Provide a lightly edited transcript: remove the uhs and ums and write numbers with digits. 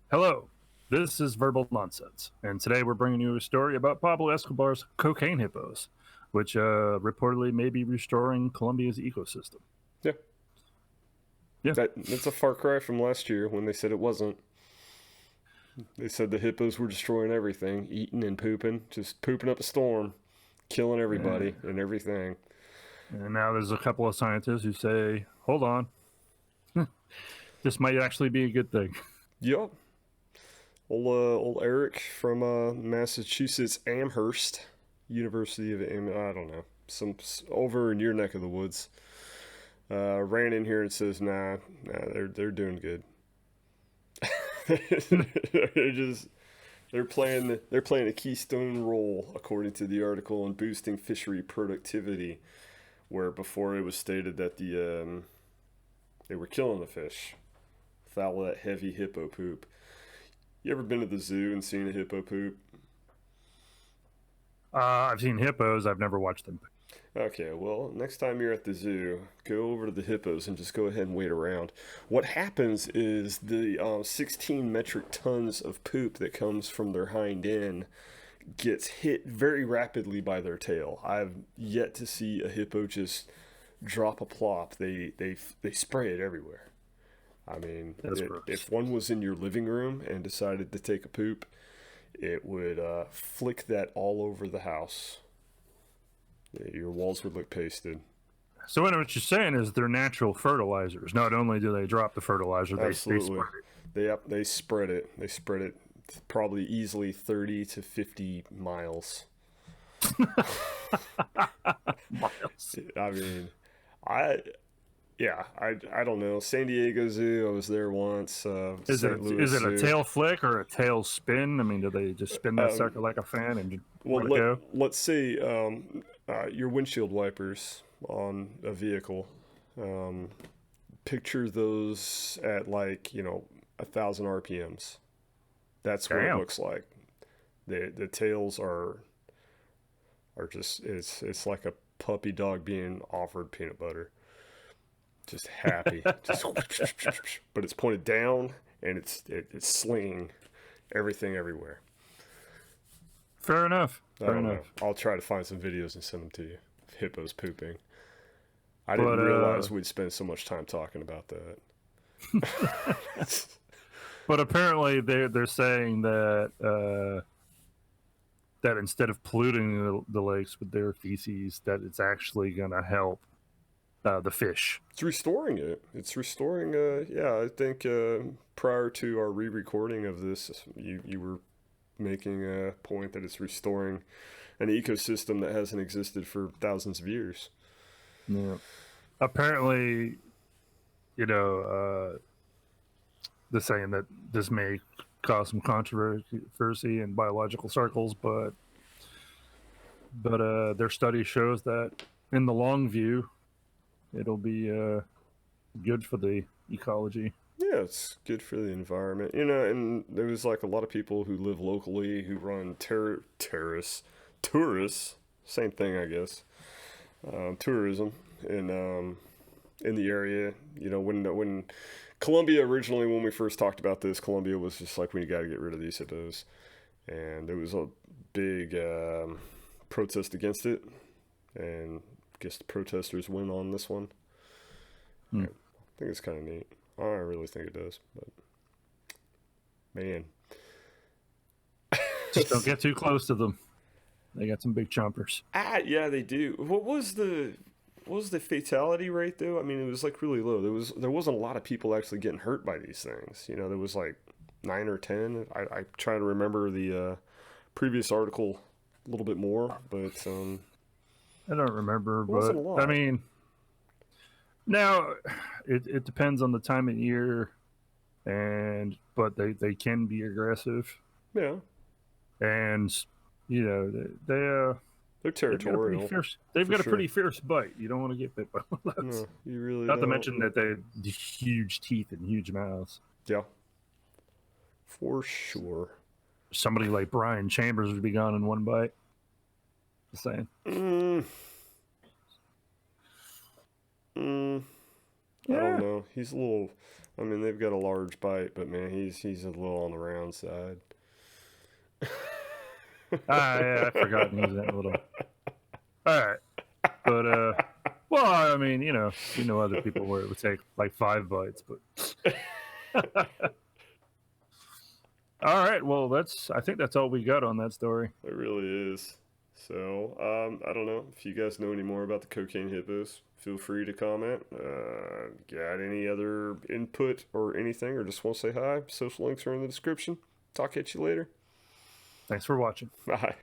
Hello, this is Verbal Nonsense, and today we're bringing you a story about Pablo Escobar's cocaine hippos, which reportedly may be restoring Colombia's ecosystem. Yeah, Yeah, that's a far cry from last year when they said it wasn't. They said the hippos were destroying everything, eating and pooping, just pooping up a storm, killing everybody and, and everything. and now there's a couple of scientists who say, hold on, this might actually be a good thing. Yup. Old Eric from Massachusetts Amherst University of I don't know, some over in your neck of the woods. Ran in here and says, nah, they're doing good. they're just they're playing a keystone role according to the article in boosting fishery productivity, where before it was stated that they were killing the fish with all that heavy hippo poop. You ever been to the zoo and seen a hippo poop? I've seen hippos, I've never watched them. Okay, well, next time you're at the zoo, go over to the hippos and just go ahead and wait around. What happens is the 16 metric tons of poop that comes from their hind end gets hit very rapidly by their tail. I've yet to see a hippo just drop a plop. They spray it everywhere. I mean, That's gross. if one was in your living room and decided to take a poop, it would flick that all over the house. Your walls would look pasted. So what you're saying is they're natural fertilizers. Not only do they drop the fertilizer, they Absolutely. spread They spread it. They spread it probably easily 30 to 50 miles. miles. I mean, I I don't know. San Diego Zoo, I was there once. St. Louis Is it a Zoo. tail flick or a tail spin? I mean, do they just spin that Um, sucker like a fan and well, let it go? let's say your windshield wipers on a vehicle. Um, Picture those at like 1,000 RPMs. That's what it Damn. looks like. The tails are just it's like a puppy dog being offered peanut butter. Just happy, just but it's pointed down and it's slinging everything everywhere. Fair enough. I Fair don't know. enough. I'll try to find some videos and send them to you. Hippos pooping. I didn't But realize we'd spend so much time talking about that. but apparently they're saying that that instead of polluting the lakes with their feces, that it's actually going to help the fish. It's restoring it. It's restoring. Yeah, I think prior to our re-recording of this, you were making a point that it's restoring an ecosystem that hasn't existed for thousands of years. Yeah. Apparently, you know, they're saying that this may cause some controversy in biological circles, but their study shows that in the long view, it'll be good for the ecology. Yeah, it's good for the environment, And there was like a lot of people who live locally who run tourists, same thing, I guess. Tourism in the area. When Colombia originally, when we first talked about this, Colombia was just like, we got to get rid of these hippos, and there was a big protest against it, and I guess the protesters win on this one. Hmm. I think it's kind of neat. I really think it does, but man, Just don't get too close to them. They got some big chompers. yeah, they do. What was the fatality rate though? I mean, it was like really low. There wasn't a lot of people actually getting hurt by these things. There was like 9 or 10. I try to remember the previous article a little bit more, but I don't remember, it wasn't but a lot. I mean, now it depends on the time of year, but they can be aggressive, Yeah, and they they're they've got a pretty territorial fierce. They've for got a sure. pretty fierce bite. You don't want to get bit by one of those. No, you really Not to don't. mention that they have huge teeth and huge mouths. Yeah, for sure. Somebody like Brian Chambers would be gone in one bite. Just saying. Mm, mm, I don't Yeah. know. He's a little. I mean, they've got a large bite, but man, he's a little on the round side. Yeah, I've forgotten he's that little. All right, but well, I mean, we know other people where it would take like 5 bites, but. All right, well, I think that's all we got on that story. It really is. So, I don't know if you guys know any more about the cocaine hippos. Feel free to comment. Got any other input or anything, or just want to say hi? Social links are in the description. Talk at you later. Thanks for watching. Bye.